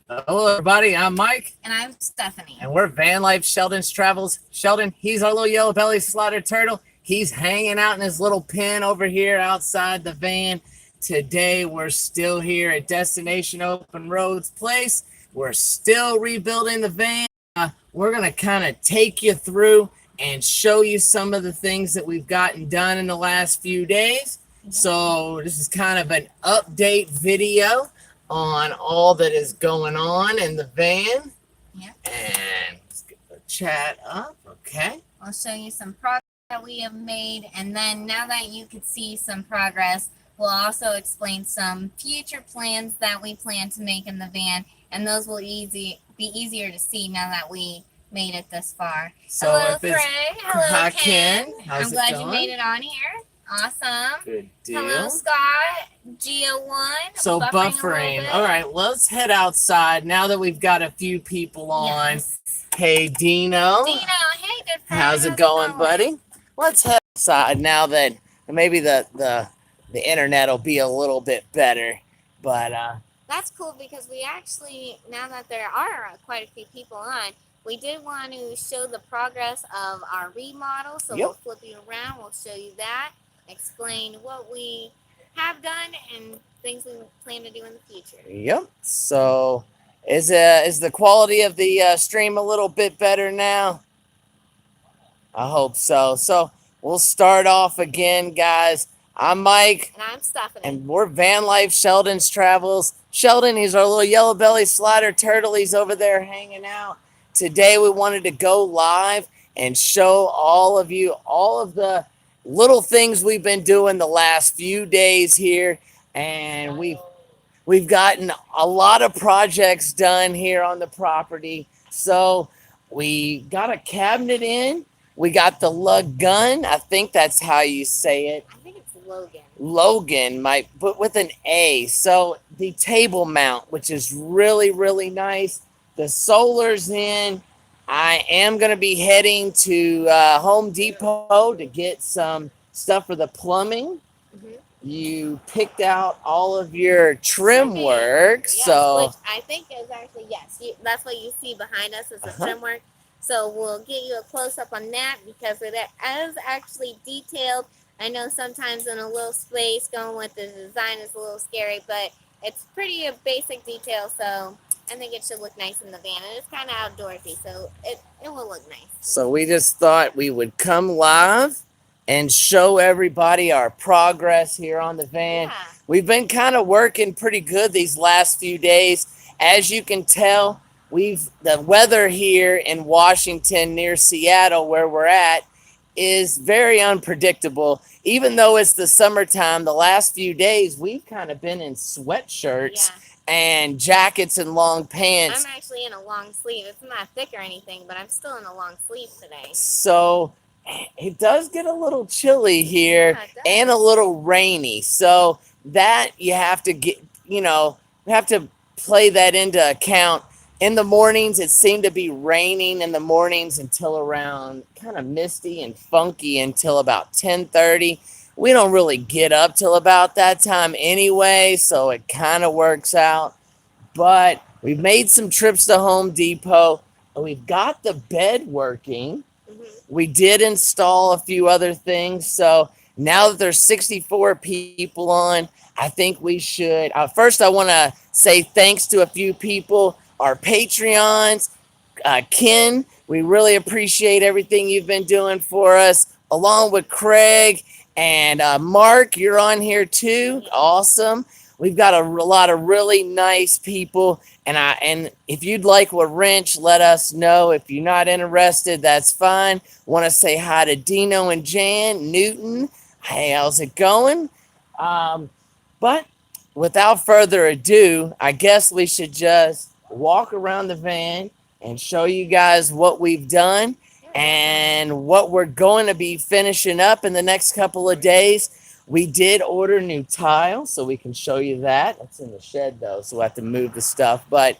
Hello, everybody. I'm Mike. And I'm Stephanie. And we're Van Life Sheldon's Travels. Sheldon, he's our little yellow belly slaughtered turtle. He's hanging out in his little pen over here outside the van. Today, we're still here at Destination Open Roads Place. We're still rebuilding the van. We're going to kind of take you through and show you some of the things that we've gotten done in the last few days. So, this is kind of an update video on all that is going on in the van. Yeah. And let's get the chat up. Okay. I'll show you some progress that we have made. And then now that you could see some progress, we'll also explain some future plans that we plan to make in the van. And those will be easier to see now that we made it this far. So hello, Craig. Hello, Ken. How's I'm glad going? you made it on here. Awesome. Good deal. Hello, Scott. Geo1. So buffering. All right, let's head outside now that we've got a few people on. Yes. Hey, Dino. Dino, hey, good friend. How's it going, buddy? Let's head outside now that maybe the internet will be a little bit better. But that's cool because we actually, now that there are quite a few people on, we did want to show the progress of our remodel. So we'll flip you around. We'll show you that, explain what we have done and things we plan to do in the future. Yep. So is the quality of the stream a little bit better now? I hope so. So we'll start off again, guys. I'm Mike. And I'm Stephanie. And we're Van Life Sheldon's Travels. Sheldon, he's our little yellow belly slider turtle. He's over there hanging out. Today we wanted to go live and show all of you all of the little things we've been doing the last few days here. And we've gotten a lot of projects done here on the property. So we got a cabinet in. We got the lug gun. I think that's how you say it. I think it's Logan. Logan, but with an A. So the table mount, which is really, really nice. The solar's in. I am going to be heading to Home Depot to get some stuff for the plumbing. Mm-hmm. You picked out all of your trim work. Yes, so which I think is actually, that's what you see behind us is the trim work. So we'll get you a close-up on that because it is actually detailed. I know sometimes in a little space going with the design is a little scary, but it's pretty a basic detail, so I think it should look nice in the van. And it's kind of outdoorsy, so it will look nice. So we just thought we would come live and show everybody our progress here on the van. Yeah. We've been kind of working pretty good these last few days. As you can tell, the weather here in Washington near Seattle where we're at is very unpredictable. Even though it's the summertime, the last few days we've kind of been in sweatshirts and jackets and long pants. I'm actually in a long sleeve. It's not thick or anything, but I'm still in a long sleeve today. So it does get a little chilly here and a little rainy. So that you have to get, you have to play that into account. In the mornings, it seemed to be raining in the mornings until around kind of misty and funky until about 10:30. We don't really get up till about that time anyway, so it kind of works out. But we've made some trips to Home Depot, and we've got the bed working. Mm-hmm. We did install a few other things, so now that there's 64 people on, I think we should. First, I want to say thanks to a few people. Our Patreons, Ken, we really appreciate everything you've been doing for us, along with Craig and Mark, you're on here too. Awesome. We've got a lot of really nice people, and if you'd like a wrench, let us know. If you're not interested, that's fine. Want to say hi to Dino and Jan Newton. Hey, how's it going? But without further ado, I guess we should just walk around the van and show you guys what we've done and what we're going to be finishing up in the next couple of days. We did order new tile, so we can show you that. That's in the shed though, so we'll have to move the stuff. But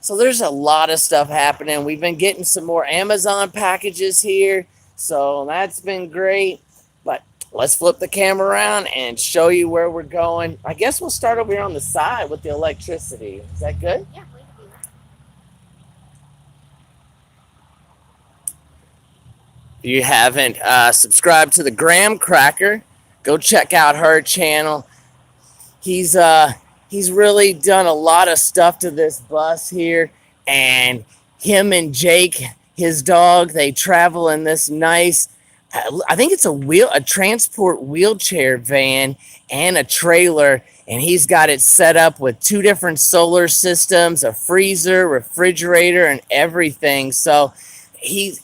so there's a lot of stuff happening. We've been getting some more Amazon packages here, so that's been great. But let's flip the camera around and show you where we're going. I guess we'll start over here on the side with the electricity. Is that good? Yeah, we can do that. If you haven't subscribed to the Graham Cracker, go check out her channel. He's uh he's really done a lot of stuff to this bus here, and him and Jake, his dog, they travel in this nice, I think it's a transport wheelchair van and a trailer, and he's got it set up with two different solar systems, a freezer, refrigerator, and everything. So he's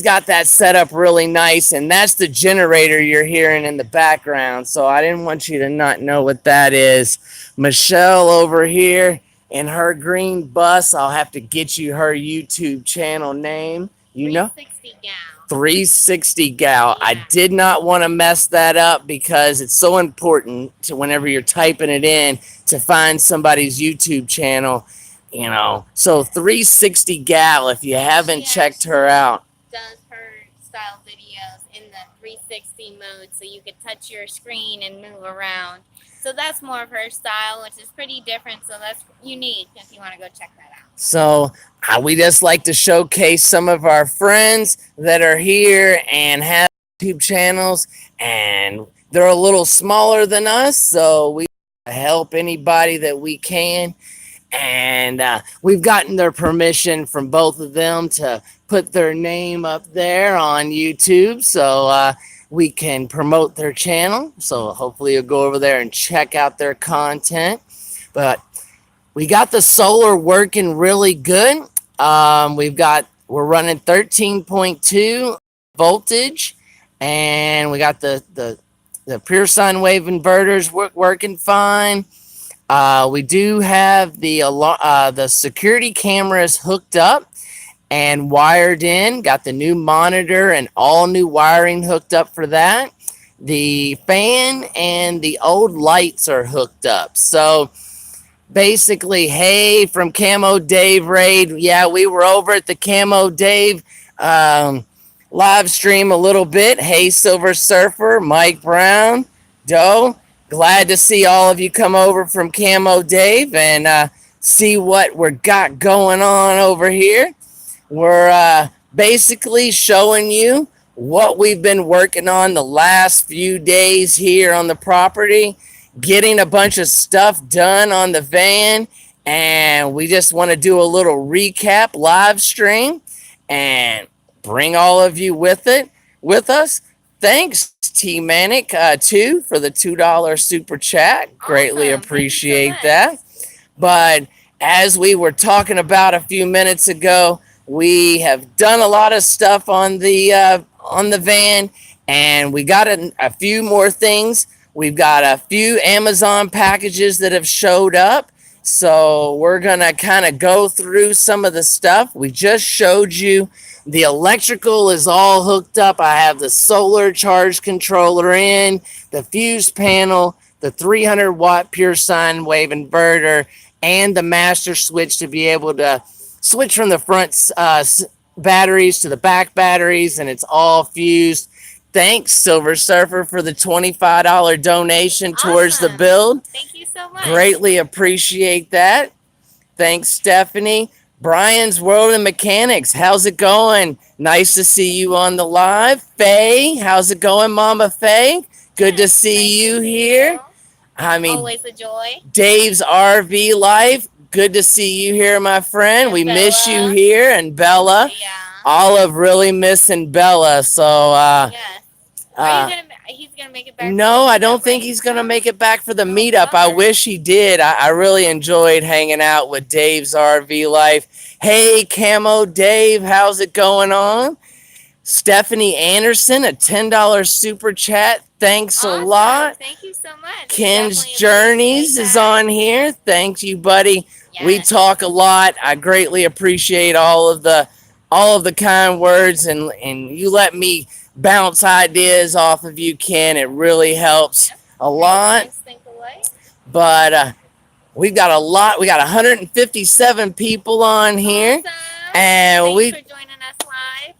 got that set up really nice, and that's the generator you're hearing in the background. So I didn't want you to not know what that is. Michelle over here in her green bus, I'll have to get you her YouTube channel name. You know? 360 gal. 360 gal. Yeah. I did not want to mess that up because it's so important to whenever you're typing it in to find somebody's YouTube channel, you know. So 360 gal, if you haven't checked her out. Does her style videos in the 360 mode, so you could touch your screen and move around. So that's more of her style, which is pretty different. So that's unique if you want to go check that out. So we just like to showcase some of our friends that are here and have YouTube channels, and they're a little smaller than us, so we help anybody that we can. And we've gotten their permission from both of them to put their name up there on YouTube, so we can promote their channel. So hopefully you'll go over there and check out their content. But we got the solar working really good. We're running 13.2 voltage, and we got the pure sine wave inverters working fine. We do have the security cameras hooked up and wired in. Got the new monitor and all new wiring hooked up for that. The fan and the old lights are hooked up. So basically, hey, from Camo Dave Raid, yeah, we were over at the Camo Dave live stream a little bit. Hey, Silver Surfer, Mike Brown, Doe. Glad to see all of you come over from Camo Dave and see what we got going on over here. We're basically showing you what we've been working on the last few days here on the property, getting a bunch of stuff done on the van, and we just want to do a little recap live stream and bring all of you with us. Thanks, T Manic, too, for the $2 super chat. Greatly appreciate that. But as we were talking about a few minutes ago, we have done a lot of stuff on the van, and we got a few more things. We've got a few Amazon packages that have showed up. So we're going to kind of go through some of the stuff. We just showed you the electrical is all hooked up. I have the solar charge controller in, the fuse panel, the 300 watt pure sine wave inverter, and the master switch to be able to switch from the front batteries to the back batteries, and it's all fused. Thanks, Silver Surfer, for the $25 donation towards the build. Thank you so much. Greatly appreciate that. Thanks, Stephanie. Brian's World of Mechanics, how's it going? Nice to see you on the live. Faye, how's it going, Mama Faye? Good to see you here. I mean, always a joy. Dave's RV Life, good to see you here, my friend. And we Bella. Miss you here, and Bella. Yeah. Olive really missing Bella, so yes. He's gonna make it back? No, I don't think he's gonna make it back for the meetup. I wish he did. I really enjoyed hanging out with Dave's RV Life. Hey, Camo Dave, how's it going on? Stephanie Anderson, a $10 super chat. Thanks a lot. Thank you so much. Ken's Journeys is on here. Thank you, buddy. Yes. We talk a lot. I greatly appreciate all of the kind words, and you let me bounce ideas off of you, Ken. It really helps a lot. But we've got a lot. We got 157 people on here. Awesome. And Thanks for joining us live.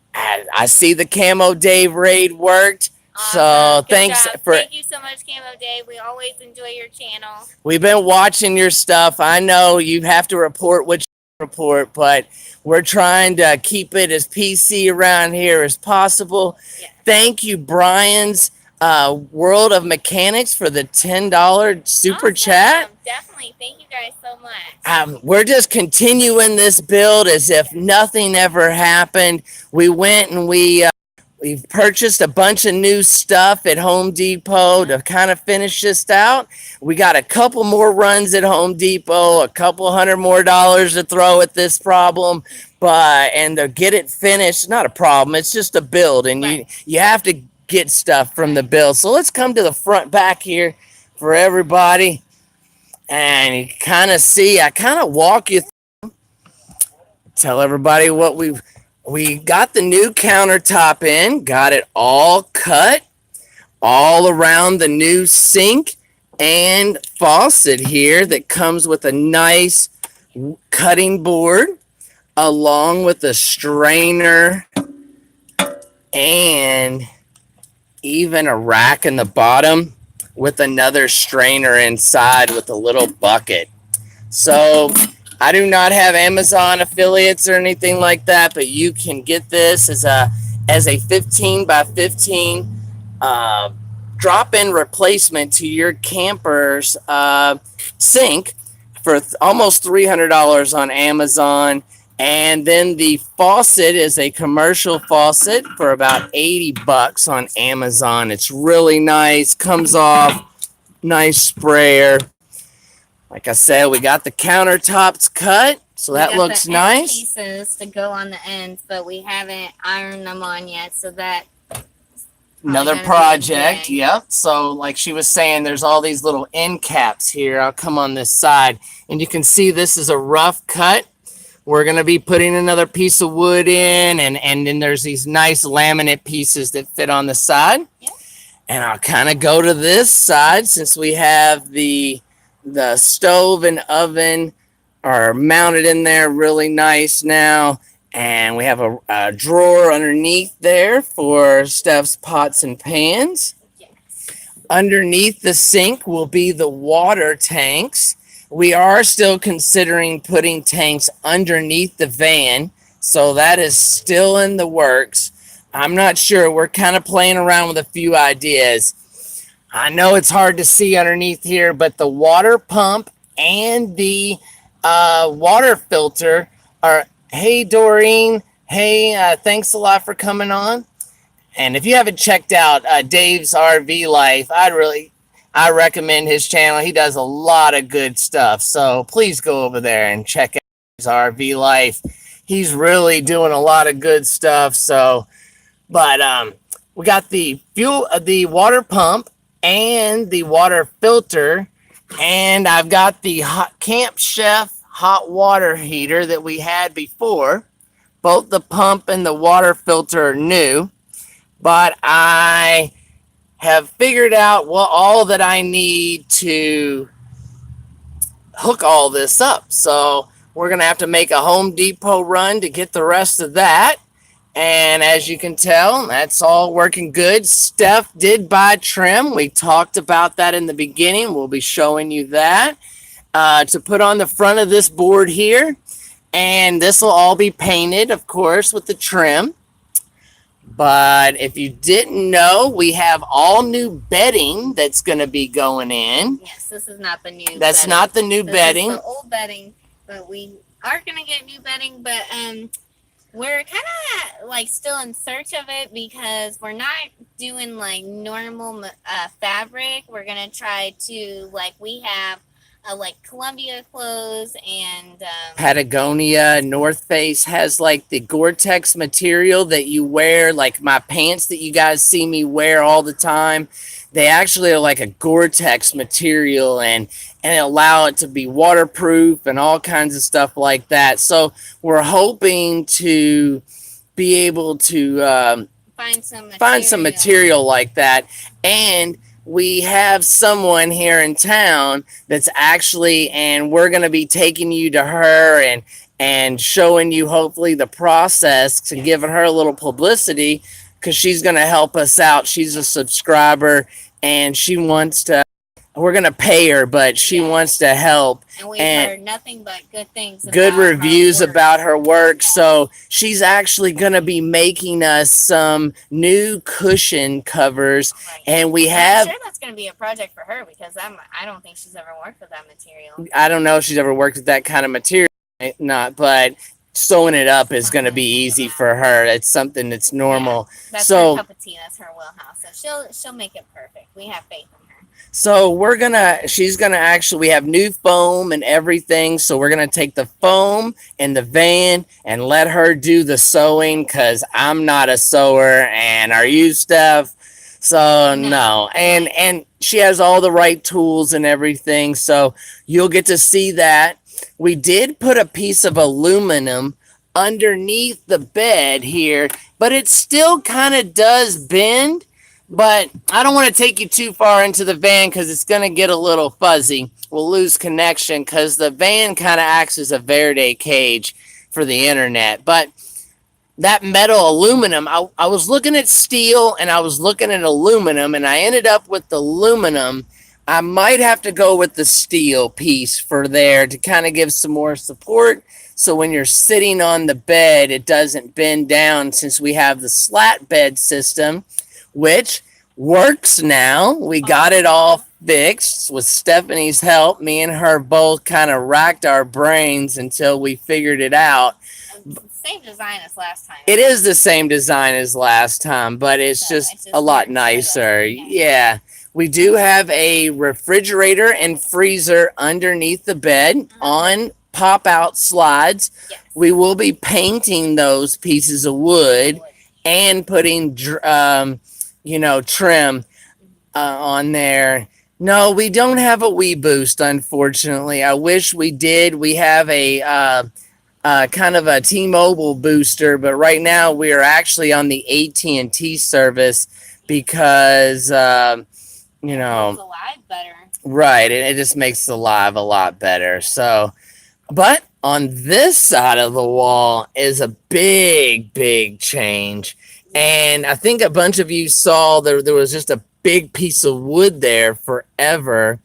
I see the Camo Dave raid worked. So thanks for. Thank you so much, Camo Day. We always enjoy your channel. We've been watching your stuff. I know you have to report what you report, but we're trying to keep it as PC around here as possible. Yeah. Thank you, Brian's World of Mechanics, for the $10 super chat. Definitely. Thank you guys so much. We're just continuing this build as if nothing ever happened. We went and we've purchased a bunch of new stuff at Home Depot to kind of finish this out. We got a couple more runs at Home Depot, a couple $100 more to throw at this problem, and to get it finished, not a problem. It's just a build, and you have to get stuff from the build. So let's come to the front back here for everybody, and you kind of see. I kind of walk you through, tell everybody what we got the new countertop in, got it all cut, all around the new sink and faucet here that comes with a nice cutting board, along with a strainer and even a rack in the bottom with another strainer inside with a little bucket. So I do not have Amazon affiliates or anything like that, but you can get this as a 15 by 15 drop-in replacement to your camper's sink for almost $300 on Amazon. And then the faucet is a commercial faucet for about $80 on Amazon. It's really nice, comes off, nice sprayer. Like I said, we got the countertops cut, so that looks nice. Pieces to go on the ends, but we haven't ironed them on yet, so that another project. Yep. So like she was saying, there's all these little end caps here. I'll come on this side, and you can see this is a rough cut. We're going to be putting another piece of wood in, and then there's these nice laminate pieces that fit on the side. Yep. And I'll kind of go to this side since we have the stove and oven are mounted in there really nice now. And we have a drawer underneath there for Steph's pots and pans. Yes. Underneath the sink will be the water tanks. We are still considering putting tanks underneath the van, so that is still in the works. I'm not sure. We're kind of playing around with a few ideas. I know it's hard to see underneath here, but the water pump and the water filter are... Hey, Doreen. Hey, thanks a lot for coming on. And if you haven't checked out Dave's RV Life, I recommend his channel. He does a lot of good stuff. So please go over there and check out his RV Life. He's really doing a lot of good stuff. So, but we got the water pump and the water filter, and I've got the Camp Chef hot water heater that we had before. Both the pump and the water filter are new, but I have figured out all that I need to hook all this up. So we're going to have to make a Home Depot run to get the rest of that. And as you can tell, that's all working good. Steph did buy trim. We talked about that in the beginning. We'll be showing you that to put on the front of this board here. And this will all be painted, of course, with the trim. But if you didn't know, we have all new bedding that's going to be going in. Yes, this is not the new That's bedding. not the new bedding. This is the old bedding, but we are going to get new bedding, but we're kind of like still in search of it because we're not doing like normal fabric. We're going to try to, like, we have like Columbia clothes and Patagonia. North Face has like the Gore-Tex material that you wear, like my pants that you guys see me wear all the time. They actually are like a Gore-Tex material and allow it to be waterproof and all kinds of stuff like that. So we're hoping to be able to find some material like that. And we have someone here in town that's actually, and we're going to be taking you to her and showing you hopefully the process and giving her a little publicity, because she's going to help us out. She's a subscriber and she wants to, we're going to pay her, but she wants to help. And we've heard nothing but good things, good about reviews her work. about her work. So she's actually going to be making us some new cushion covers. Right. And we I'm have, sure that's going to be a project for her because I don't think she's ever worked with that material. I don't know if she's ever worked with that kind of material, not, but sewing it up is going to be easy for her. It's something that's normal. Yeah, that's so her cup of tea. That's her wheelhouse. So she'll make it perfect. We have faith in her. So she's gonna actually, we have new foam and everything. So we're gonna take the foam and the van and let her do the sewing because I'm not a sewer. And are you, Steph? So no. And she has all the right tools and everything. So you'll get to see that. We did put a piece of aluminum underneath the bed here, but it still kind of does bend. But I don't want to take you too far into the van because it's going to get a little fuzzy. We'll lose connection because the van kind of acts as a Verde cage for the internet. But that metal aluminum, I was looking at steel and I was looking at aluminum, and I ended up with the aluminum. I might have to go with the steel piece for there to kind of give some more support. So when you're sitting on the bed, it doesn't bend down since we have the slat bed system, which works now. We got it all fixed with Stephanie's help. Me and her both kind of racked our brains until we figured it out. Same design as last time. It is the same design as last time, but it's just a lot nicer. Yeah. We do have a refrigerator and freezer underneath the bed on pop-out slides. Yes. We will be painting those pieces of wood and putting trim on there. No, we don't have a Wii Boost, unfortunately. I wish we did. We have a kind of a T-Mobile booster, but right now we are actually on the AT&T service because It's alive better. Right, it just makes the live a lot better. So, but on this side of the wall is a big change. And I think a bunch of you saw there was just a big piece of wood there forever.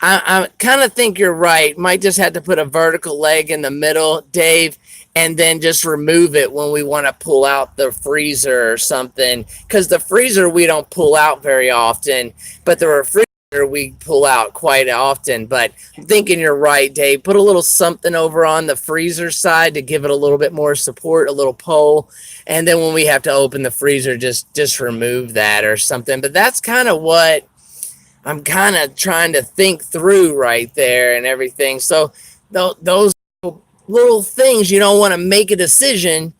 I kind of think you're right. Might just have to put a vertical leg in the middle, Dave, and then just remove it when we want to pull out the freezer or something. Because the freezer we don't pull out very often, but the refrigerator we pull out quite often. But I'm thinking you're right, Dave. Put a little something over on the freezer side to give it a little bit more support, a little pole. And then when we have to open the freezer, just remove that or something. But that's kind of what I'm kind of trying to think through right there and everything. So those little things, you don't want to make a decision.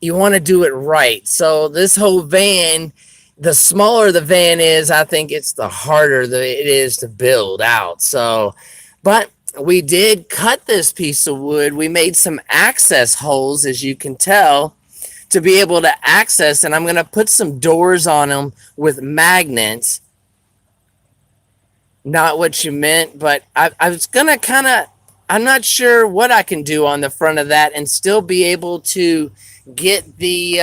You want to do it right. So this whole van, the smaller the van is, I think it's the harder it is to build out. So, but we did cut this piece of wood. We made some access holes, as you can tell, to be able to access. And I'm going to put some doors on them with magnets. Not what you meant, but I was gonna I'm not sure what I can do on the front of that and still be able to get the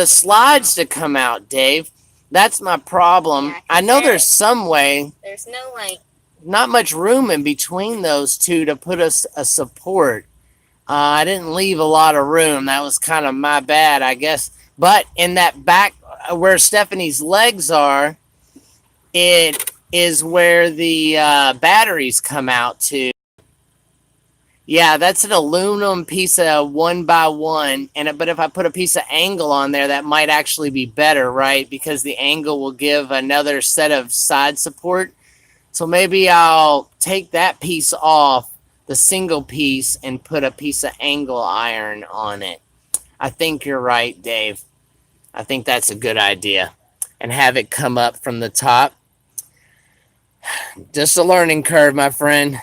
slides to come out, Dave. That's my problem. Yeah, I know there's some way. There's no not much room in between those two to put us a support. I didn't leave a lot of room. That was kind of my bad, I guess. But in that back where Stephanie's legs are, it is where the batteries come out to. Yeah, that's an aluminum piece of 1x1, but if I put a piece of angle on there, that might actually be better, right? Because the angle will give another set of side support. So maybe I'll take that piece off, the single piece, and put a piece of angle iron on it. I think you're right, Dave. I think that's a good idea. And have it come up from the top. Just a learning curve, my friend.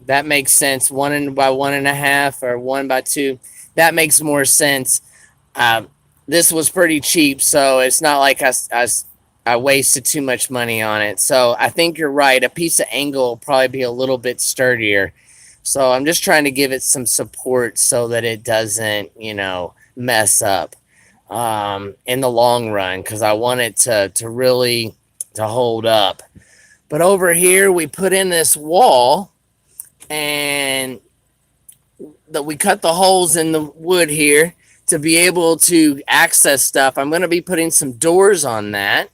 That makes sense. 1 by 1.5 or 1 by 2. That makes more sense. This was pretty cheap, so it's not like I wasted too much money on it. So I think you're right. A piece of angle will probably be a little bit sturdier. So I'm just trying to give it some support so that it doesn't, mess up in the long run because I want it to really to hold up. But over here we put in this wall and that we cut the holes in the wood here to be able to access stuff. I'm going to be putting some doors on that.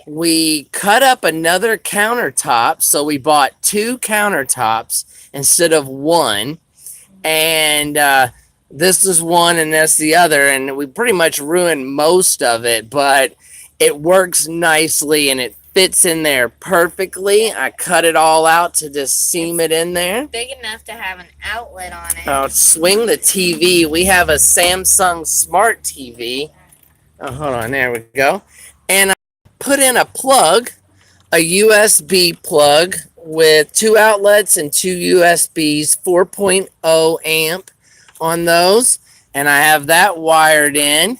We cut up another countertop, so we bought two countertops instead of one. And this is one and that's the other, and we pretty much ruined most of it, but it works nicely and it fits in there perfectly. I cut it all out to just seam it in there. Big enough to have an outlet on it. Swing the TV. We have a Samsung Smart TV. Oh, hold on, there we go. And I put in a plug, a USB plug with two outlets and two USBs, 4.0 amp on those. And I have that wired in.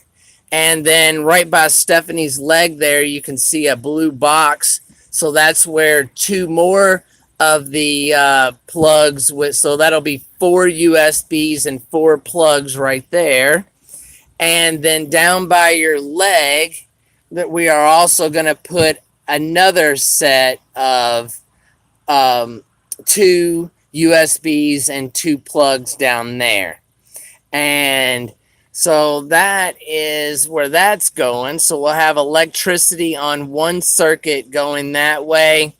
And then right by Stephanie's leg there, you can see a blue box. So that's where two more of the plugs with, so that'll be four USBs and four plugs right there. And then down by your leg, that we are also going to put another set of two USBs and two plugs down there. And so that is where that's going. So we'll have electricity on one circuit going that way.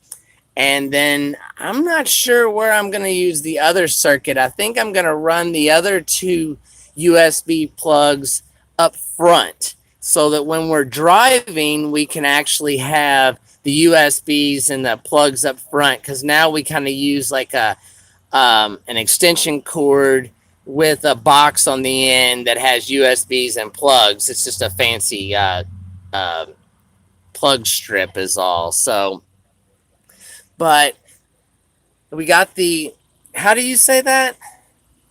And then I'm not sure where I'm going to use the other circuit. I think I'm going to run the other two USB plugs up front so that when we're driving, we can actually have the USBs and the plugs up front, because now we kind of use like an extension cord with a box on the end that has USBs and plugs. It's just a fancy plug strip is all. So, but we got the, how do you say that?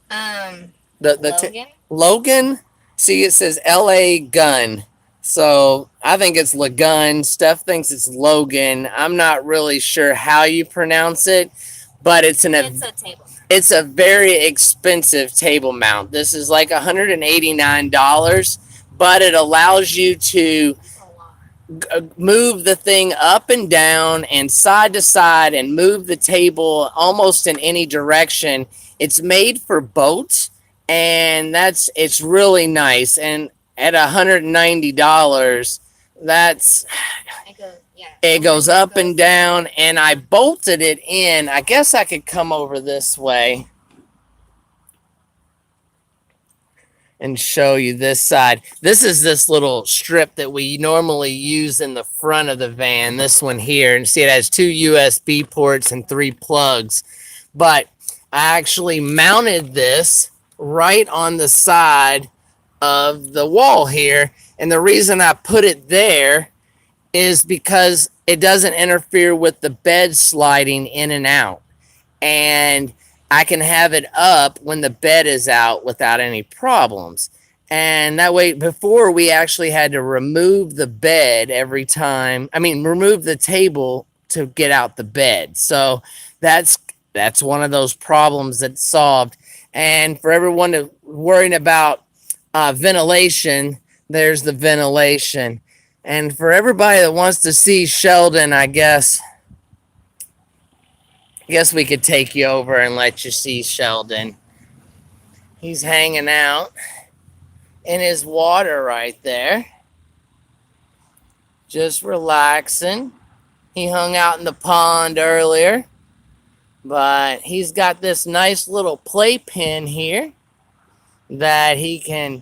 The Logan? Logan? See, it says LA Gun. So I think it's Lagun. Steph thinks it's Logan. I'm not really sure how you pronounce it, but it's a table. It's a very expensive table mount. This is like $189, but it allows you to move the thing up and down and side to side and move the table almost in any direction. It's made for boats, and it's really nice. And at $190, that's it goes up and down, and I bolted it in. I guess I could come over this way and show you this side. This is this little strip that we normally use in the front of the van, this one here. And see, it has two USB ports and three plugs. But I actually mounted this right on the side of the wall here. And the reason I put it there is because it doesn't interfere with the bed sliding in and out. And I can have it up when the bed is out without any problems. And that way, before we actually had to remove the bed every time, remove the table to get out the bed. So that's one of those problems that's solved. And for everyone worrying about ventilation, there's the ventilation. And for everybody that wants to see Sheldon, I guess we could take you over and let you see Sheldon. He's hanging out in his water right there, just relaxing. He hung out in the pond earlier, but he's got this nice little playpen here that he can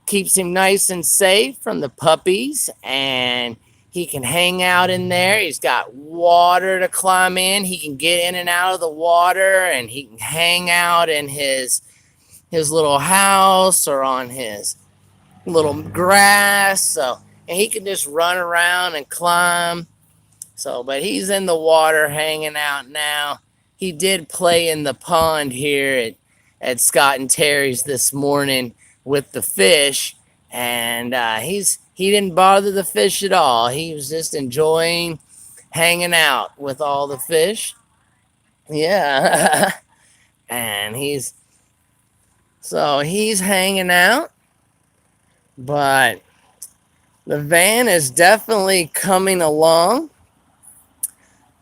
keeps him nice and safe from the puppies, and he can hang out in there. He's got water to climb in. He can get in and out of the water, and he can hang out in his little house or on his little grass. So, and he can just run around and climb. So, but he's in the water hanging out now. He did play in the pond here at Scott and Terry's this morning with the fish, and he didn't bother the fish at all. He was just enjoying hanging out with all the fish. Yeah. And he's hanging out, but the van is definitely coming along.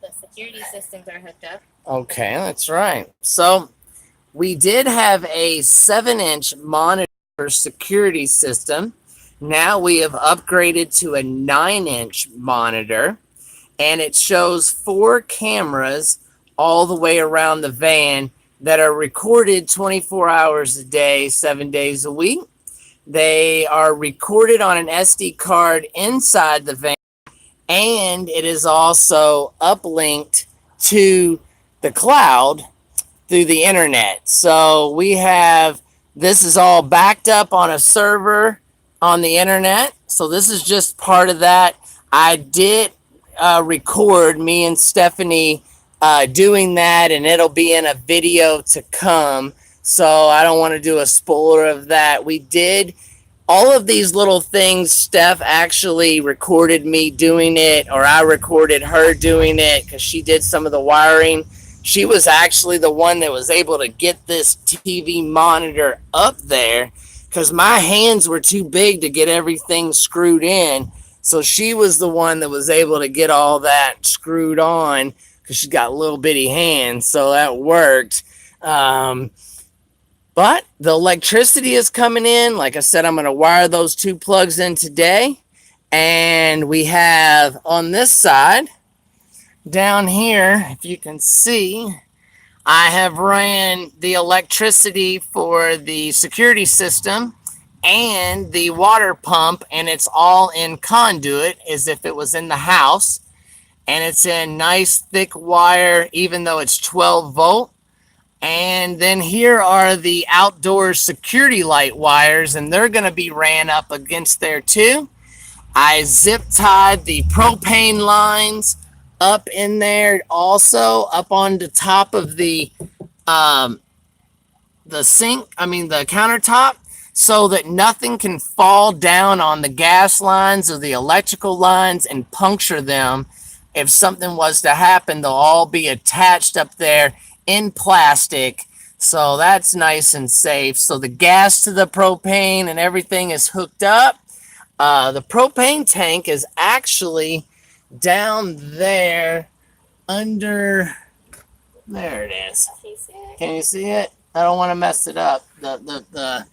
The security systems are hooked up. Okay, that's right. So we did have a 7-inch monitor security system. Now we have upgraded to a 9-inch monitor, and it shows 4 cameras all the way around the van that are recorded 24 hours a day, 7 days a week. They are recorded on an SD card inside the van, and it is also uplinked to the cloud through the internet. So we have this is all backed up on a server on the internet. So this is just part of that. I did record me and Stephanie doing that, and it'll be in a video to come. So I don't want to do a spoiler of that. We did all of these little things. Steph actually recorded me doing it, or I recorded her doing it because she did some of the wiring. She was actually the one that was able to get this TV monitor up there because my hands were too big to get everything screwed in. So she was the one that was able to get all that screwed on because she's got little bitty hands. So that worked. But the electricity is coming in. Like I said, I'm going to wire those 2 plugs in today. And we have on this side, down here, if you can see, I have ran the electricity for the security system and the water pump, and it's all in conduit as if it was in the house. And it's in nice thick wire, even though it's 12 volt. And then here are the outdoor security light wires, and they're going to be ran up against there too. I zip tied the propane lines up in there also, up on the top of the sink, the countertop, so that nothing can fall down on the gas lines or the electrical lines and puncture them. If something was to happen, they'll all be attached up there in plastic. So that's nice and safe. So the gas to the propane and everything is hooked up. The propane tank is actually down there under. There it is. Can you see it? I don't want to mess it up, the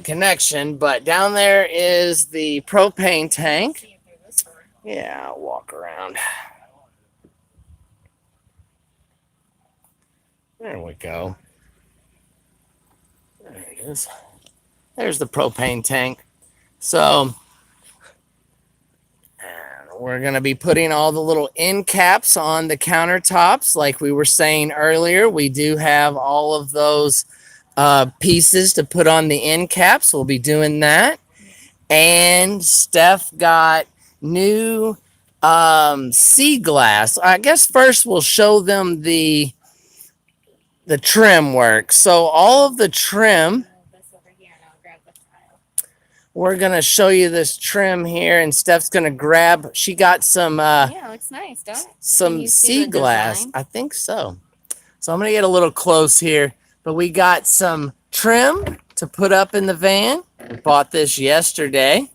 connection, but down there is the propane tank. Yeah, I'll walk around. There we go. There it is. There's the propane tank. So we're going to be putting all the little end caps on the countertops. Like we were saying earlier, we do have all of those pieces to put on the end caps. We'll be doing that. And Steph got new sea glass. I guess first we'll show them the trim work. So all of the trim, we're going to show you this trim here, and Steph's going to grab, she got some yeah, it looks nice, don't it? some sea glass. I think so. So I'm going to get a little close here, but we got some trim to put up in the van. We bought this yesterday.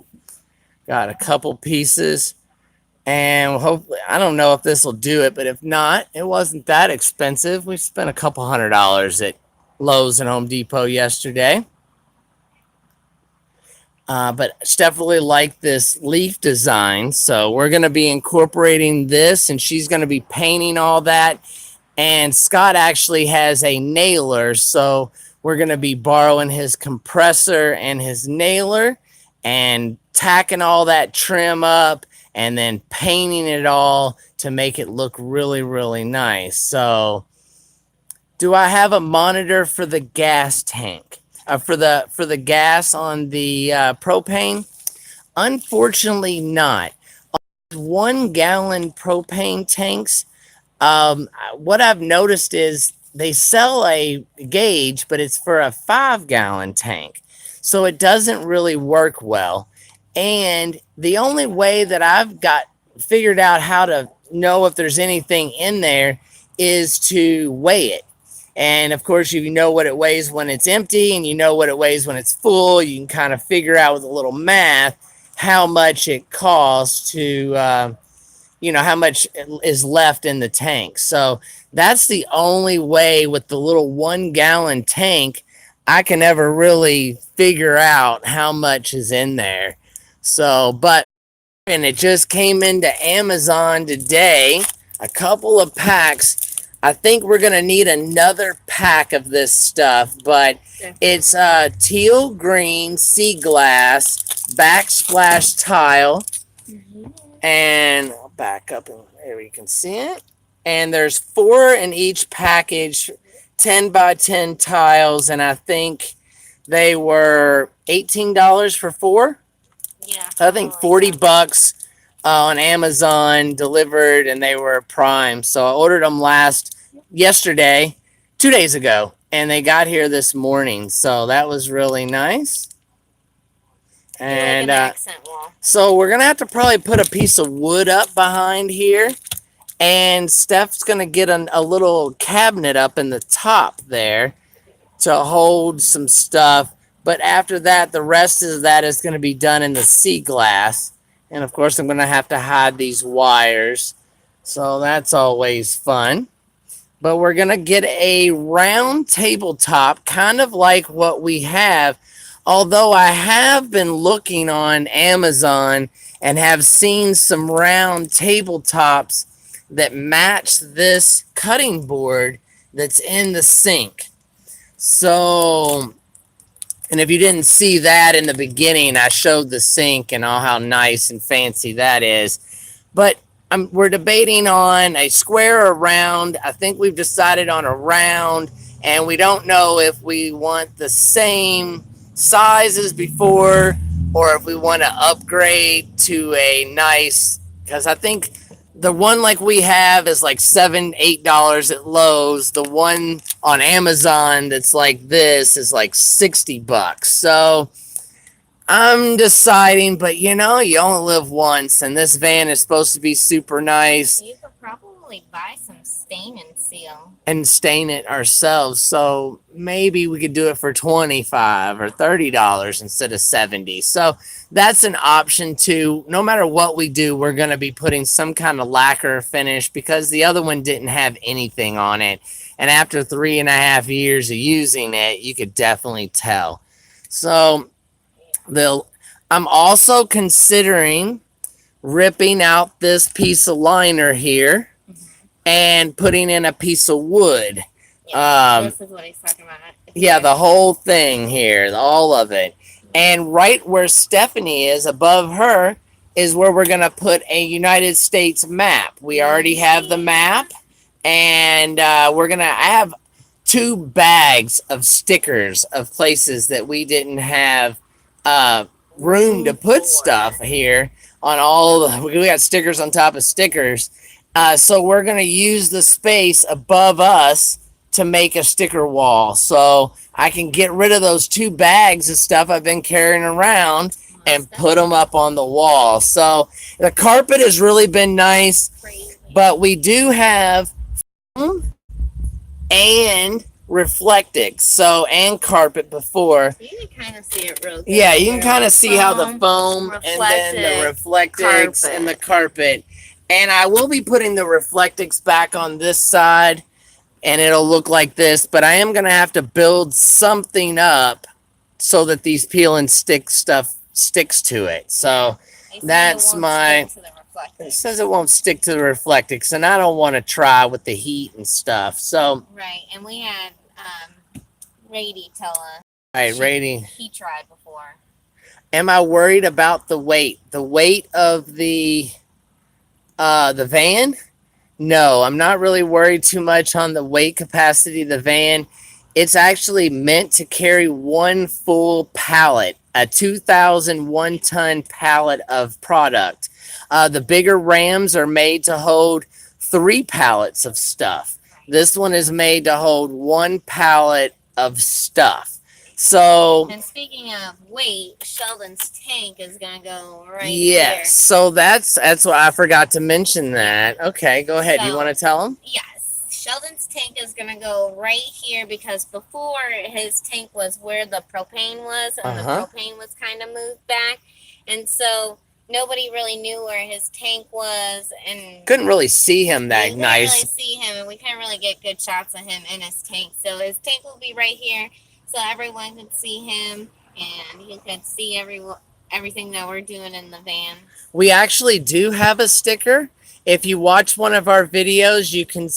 Got a couple pieces, and hopefully, I don't know if this will do it, but if not, it wasn't that expensive. We spent a couple $100 at Lowe's and Home Depot yesterday. But Steph really liked this leaf design, so we're going to be incorporating this, and she's going to be painting all that. And Scott actually has a nailer, so we're going to be borrowing his compressor and his nailer and tacking all that trim up and then painting it all to make it look really, really nice. So, do I have a monitor for the gas tank? For the gas on the propane? Unfortunately, not. On 1 gallon propane tanks, what I've noticed is they sell a gauge, but it's for a 5 gallon tank, so it doesn't really work well. And the only way that I've got figured out how to know if there's anything in there is to weigh it. And of course, if you know what it weighs when it's empty and you know what it weighs when it's full, you can kind of figure out with a little math how much it costs to, how much is left in the tank. So that's the only way with the little 1 gallon tank I can ever really figure out how much is in there. So, but, and it just came into Amazon today, a couple of packs. I think we're going to need another pack of this stuff, but it's teal green sea glass backsplash tile. And I'll back up and there you can see it. And there's 4 in each package, 10 by 10 tiles, and I think they were $18 for 4. Yeah. I think $40 on Amazon delivered, and they were Prime. So I ordered them yesterday, 2 days ago, and they got here this morning. So that was really nice. And like an accent wall. So we're gonna have to probably put a piece of wood up behind here, and Steph's gonna get a little cabinet up in the top there to hold some stuff. But after that, the rest of that is going to be done in the sea glass. And of course, I'm going to have to hide these wires. So that's always fun. But we're going to get a round tabletop, kind of like what we have. Although I have been looking on Amazon and have seen some round tabletops that match this cutting board that's in the sink. So, and if you didn't see that in the beginning, I showed the sink and all how nice and fancy that is. But we're debating on a square or round. I think we've decided on a round, and we don't know if we want the same size as before or if we want to upgrade to a nice, because I think the one like we have is like $7-8 at Lowe's. The one on Amazon that's like this is like $60. So I'm deciding, but you only live once, and this van is supposed to be super nice. You could probably buy some stain and seal and stain it ourselves. So maybe we could do it for $25 or $30 instead of $70. So that's an option too. No matter what we do, we're going to be putting some kind of lacquer finish because the other one didn't have anything on it. And after 3.5 years of using it, you could definitely tell. So I'm also considering ripping out this piece of liner here and putting in a piece of wood. Yeah, this is what he's talking about. Yeah, the whole thing here, all of it. And right where Stephanie is, above her, is where we're going to put a United States map. We already have the map, and I have 2 bags of stickers of places that we didn't have room to put stuff here on we got stickers on top of stickers. So we're going to use the space above us to make a sticker wall. So I can get rid of those 2 bags of stuff I've been carrying around and put them up on the wall. So the carpet has really been nice, but we do have foam and Reflectix, and carpet before. You can kind of see it real good. Yeah, you can kind of see how the foam and then the Reflectix and the carpet. And I will be putting the Reflectix back on this side, and it'll look like this. But I am going to have to build something up so that these peel and stick stuff sticks to it. So that's it says it won't stick to the Reflectix, and I don't want to try with the heat and stuff. So right, and we had Rady tell us. Right, Rady. He tried before. Am I worried about the weight? The weight of the van? No, I'm not really worried too much on the weight capacity of the van. It's actually meant to carry 1 full pallet, a 2,001 ton pallet of product. The bigger Rams are made to hold 3 pallets of stuff. This one is made to hold 1 pallet of stuff. So, and speaking of weight, Sheldon's tank is gonna go right yes, here. So that's what I forgot to mention that. Okay, go ahead. So, you want to tell them? Yes, Sheldon's tank is gonna go right here because before his tank was where the propane was, and the propane was kind of moved back, and so nobody really knew where his tank was, and couldn't really see him that we nice. couldn't really see him, and we couldn't really get good shots of him in his tank. So his tank will be right here, so everyone could see him, and he could see everything that we're doing in the van. We actually do have a sticker. If you watch one of our videos, you can,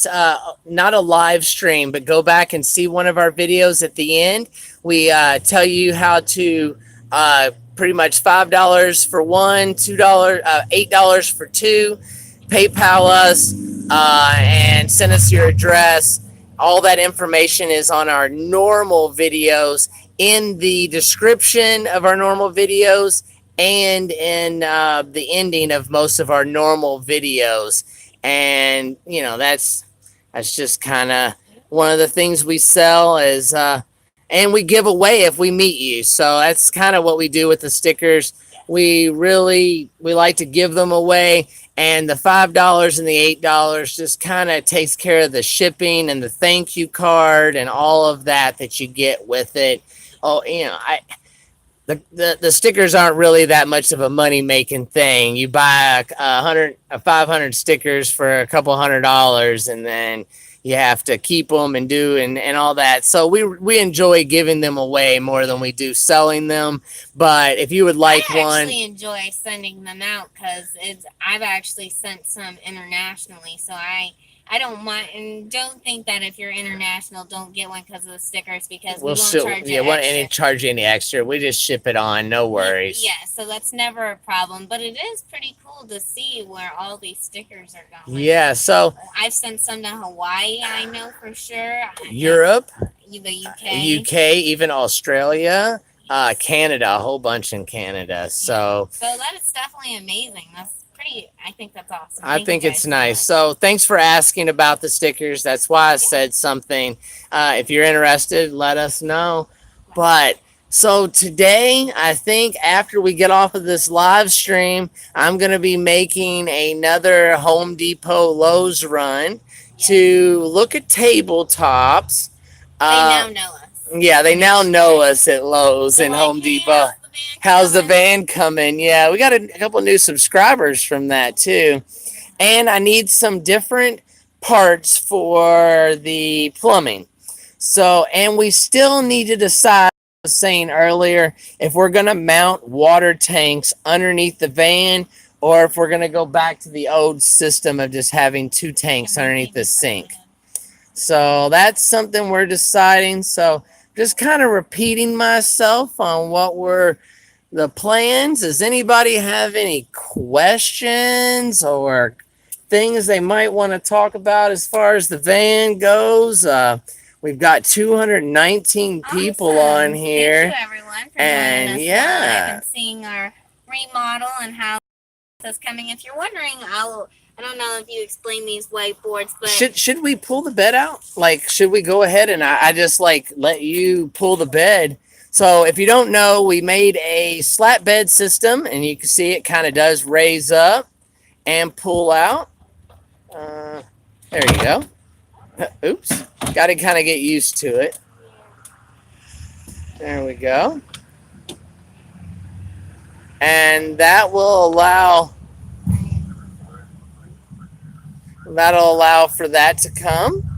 not a live stream, but go back and see one of our videos at the end. We tell you how to pretty much $5 for one, $2, $8 for two, PayPal us, and send us your address. All that information is on our normal videos, in the description of our normal videos, and in the ending of most of our normal videos. And that's just kind of one of the things we sell is, and we give away if we meet you. So that's kind of what we do with the stickers. We like to give them away, and the $5 and the $8 just kind of takes care of the shipping and the thank you card and all of that you get with it. Oh, the stickers aren't really that much of a money making thing. You buy 500 stickers for a couple $100, and then you have to keep them and do and all that. So we enjoy giving them away more than we do selling them. But if you would like one, I actually enjoy sending them out because I've actually sent some internationally, so I don't mind, and don't think that if you're international, don't get one because of the stickers, because we won't charge you extra. And charge you any extra. We just ship it on, no worries. Yeah, so that's never a problem. But it is pretty cool to see where all these stickers are going. Yeah, so I've sent some to Hawaii, I know for sure. Europe, the UK, even Australia, Canada, a whole bunch in Canada. So that is definitely amazing. I think that's awesome. I think it's nice. So thanks for asking about the stickers. That's why I said something. If you're interested, let us know. But so today, I think after we get off of this live stream, I'm going to be making another Home Depot Lowe's run to look at tabletops. They now know us. Yeah, they now know us at Lowe's and Home Depot. How's the van coming? Yeah, we got a couple new subscribers from that too. And I need some different parts for the plumbing. So, and we still need to decide, I was saying earlier, if we're going to mount water tanks underneath the van, or if we're going to go back to the old system of just having two tanks underneath the sink. So that's something we're deciding. So just kind of repeating myself on what were the plans. Does anybody have any questions or things they might want to talk about as far as the van goes? We've got 219 people on here. Thank you, everyone, for joining us live and seeing our remodel and how it's coming. If you're wondering, I don't know if you explain these whiteboards, but should we pull the bed out? Like, should we go ahead and I just like let you pull the bed? So if you don't know, we made a slat bed system, and you can see it kind of does raise up and pull out. There you go. Oops. Got to kind of get used to it. There we go. And that will that'll allow for that to come.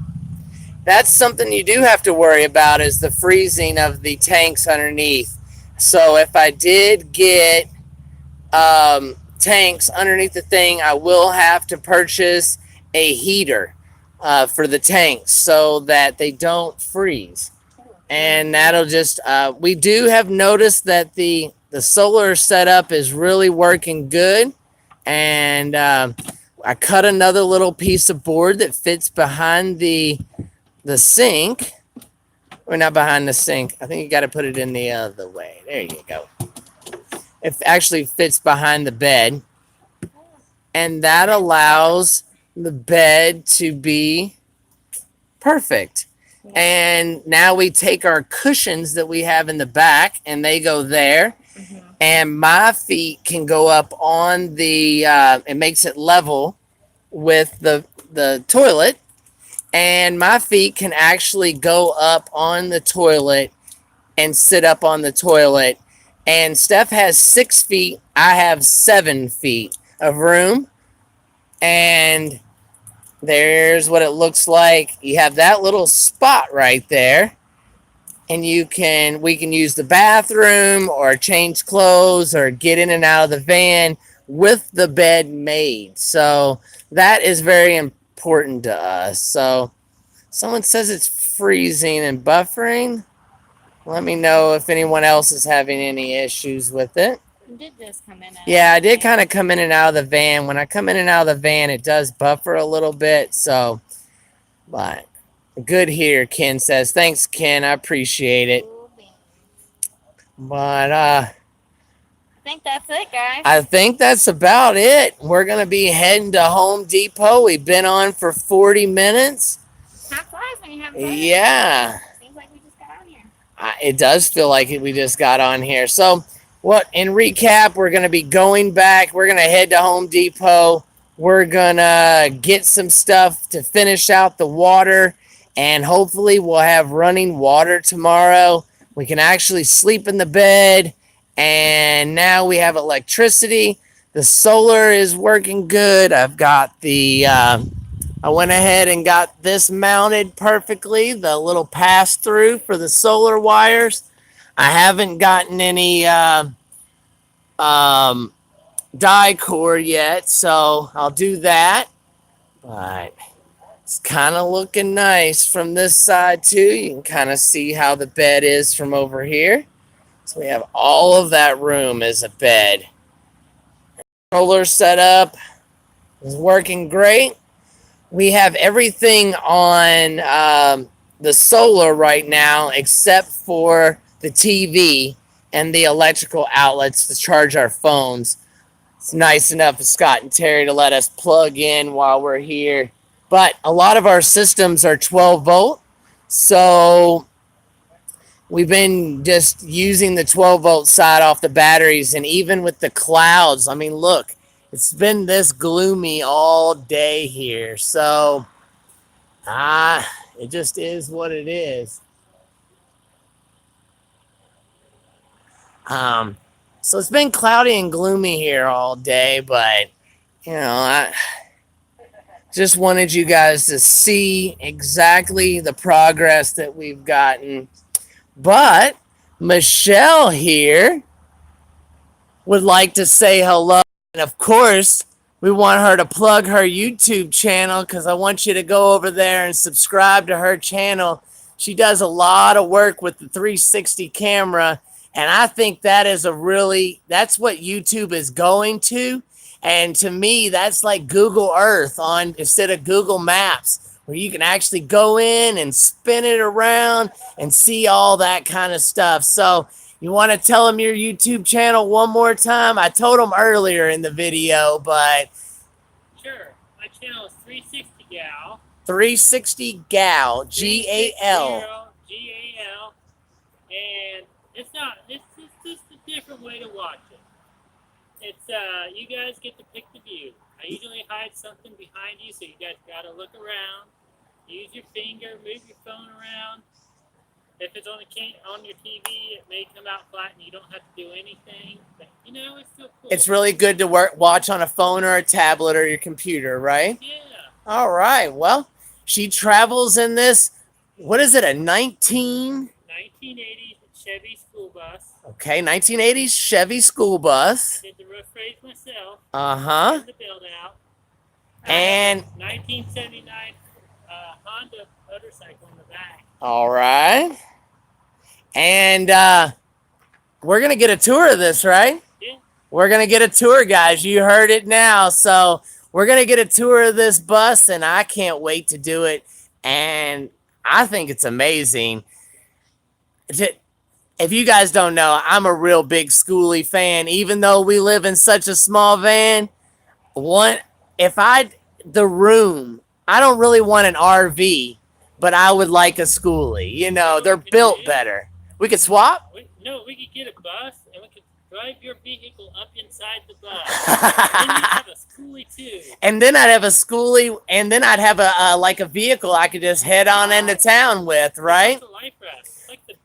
That's something you do have to worry about, is the freezing of the tanks underneath. So if I did get tanks underneath the thing, I will have to purchase a heater for the tanks so that they don't freeze. And that'll just, we do have noticed that the solar setup is really working good. And I cut another little piece of board that fits behind the sink. Or not behind the sink. I think you got to put it in the other way. There you go. It actually fits behind the bed. And that allows the bed to be perfect. And now we take our cushions that we have in the back, and they go there. Mm-hmm. And my feet can go up on the, it makes it level with the toilet. and my feet can actually go up on the toilet and sit up on the toilet. And Steph has 6 feet. I have 7 feet of room. And there's what it looks like. You have that little spot right there. And we can use the bathroom or change clothes or get in and out of the van with the bed made. So that is very important to us. So someone says it's freezing and buffering. Let me know if anyone else is having any issues with it. You did just come in. Yeah, I did kind of come in and out of the van. When I come in and out of the van, it does buffer a little bit. So, but good here, Ken says. Thanks, Ken. I appreciate it. But I think that's it, guys. I think that's about it. We're going to be heading to Home Depot. We've been on for 40 minutes. Time flies when you have fun. Yeah. Seems like we just got on here. It does feel like we just got on here. So, what in recap, we're going to be going back. We're going to head to Home Depot. We're going to get some stuff to finish out the water. And hopefully, we'll have running water tomorrow. We can actually sleep in the bed. And now we have electricity. The solar is working good. I've got the. I went ahead and got this mounted perfectly, the little pass through for the solar wires. I haven't gotten any die core yet, so I'll do that. But it's kind of looking nice from this side too. You can kind of see how the bed is from over here. So we have all of that room as a bed. Controller setup is working great. We have everything on the solar right now except for the TV and the electrical outlets to charge our phones. It's nice enough of Scott and Terry to let us plug in while we're here. But a lot of our systems are 12 volt. So we've been just using the 12 volt side off the batteries. And even with the clouds, I mean, look, it's been this gloomy all day here. So, it just is what it is. So it's been cloudy and gloomy here all day, but, I just wanted you guys to see exactly the progress that we've gotten. But Michelle here would like to say hello. And of course, we want her to plug her YouTube channel because I want you to go over there and subscribe to her channel. She does a lot of work with the 360 camera. And I think that's what YouTube is going to. And to me, that's like Google Earth instead of Google Maps, where you can actually go in and spin it around and see all that kind of stuff. So you want to tell them your YouTube channel one more time? I told them earlier in the video, but... Sure. My channel is 360 Gal. 360 Gal, G-A-L. G-A-L. And it's just a different way to watch it. It's, you guys get to pick the view. I usually hide something behind you, so you guys gotta look around. Use your finger, move your phone around. If it's on your TV, it may come out flat and you don't have to do anything. But, it's still cool. It's really good to watch on a phone or a tablet or your computer, right? Yeah. All right. Well, she travels in this, what is it, a 1980 Chevy school bus. Okay, 1980s Chevy school bus. I did the roof raise myself. Uh-huh. The build out. And 1979 Honda motorcycle in the back. All right. And we're going to get a tour of this, right? Yeah. We're going to get a tour, guys. You heard it now. So we're going to get a tour of this bus, and I can't wait to do it. And I think it's amazing. If you guys don't know, I'm a real big Schoolie fan. Even though we live in such a small van, the room, I don't really want an RV, but I would like a Schoolie. They're built better. We could swap? We could get a bus and we could drive your vehicle up inside the bus. Then you'd have a schoolie too. And then I'd have a schoolie, and then I'd have a like a vehicle I could just head on into town with, right? It's a life raft. It's like the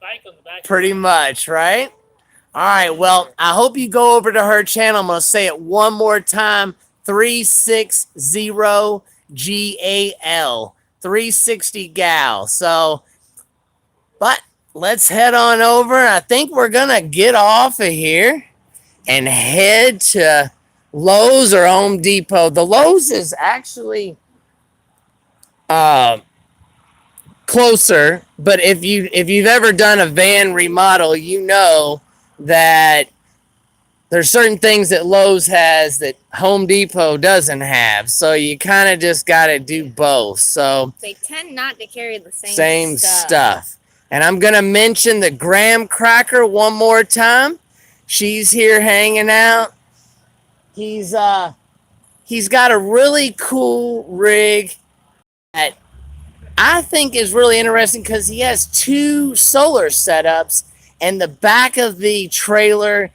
bike on the back. Pretty much, right? All right, well, I hope you go over to her channel. I'm going to say it one more time. 360GAL. 360 gal. So, but let's head on over. I think we're going to get off of here and head to Lowe's or Home Depot. The Lowe's is actually closer, but if you've ever done a van remodel, you know that there's certain things that Lowe's has that Home Depot doesn't have. So you kind of just got to do both. So they tend not to carry the same stuff. And I'm going to mention the graham cracker one more time. She's here hanging out. He's got a really cool rig that I think is really interesting because he has 2 solar setups, and the back of the trailer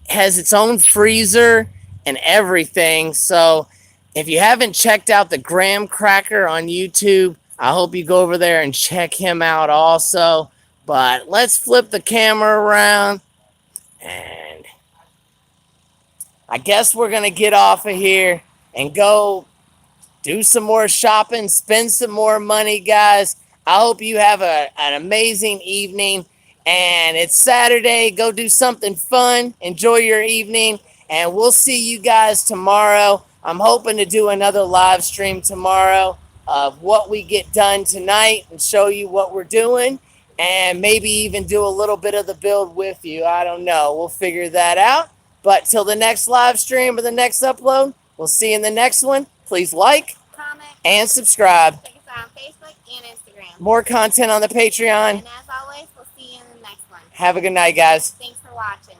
has its own freezer and everything. So if you haven't checked out the graham cracker on YouTube, I hope you go over there and check him out also. But let's flip the camera around, and I guess we're going to get off of here and go do some more shopping, spend some more money, guys. I hope you have an amazing evening. And it's Saturday. Go do something fun. Enjoy your evening. And we'll see you guys tomorrow. I'm hoping to do another live stream tomorrow of what we get done tonight and show you what we're doing. And maybe even do a little bit of the build with you. I don't know. We'll figure that out. But till the next live stream or the next upload, we'll see you in the next one. Please like, comment, and subscribe. check us out on Facebook and Instagram. More content on the Patreon. And as always, we'll see you in the next one. Have a good night, guys. Thanks for watching.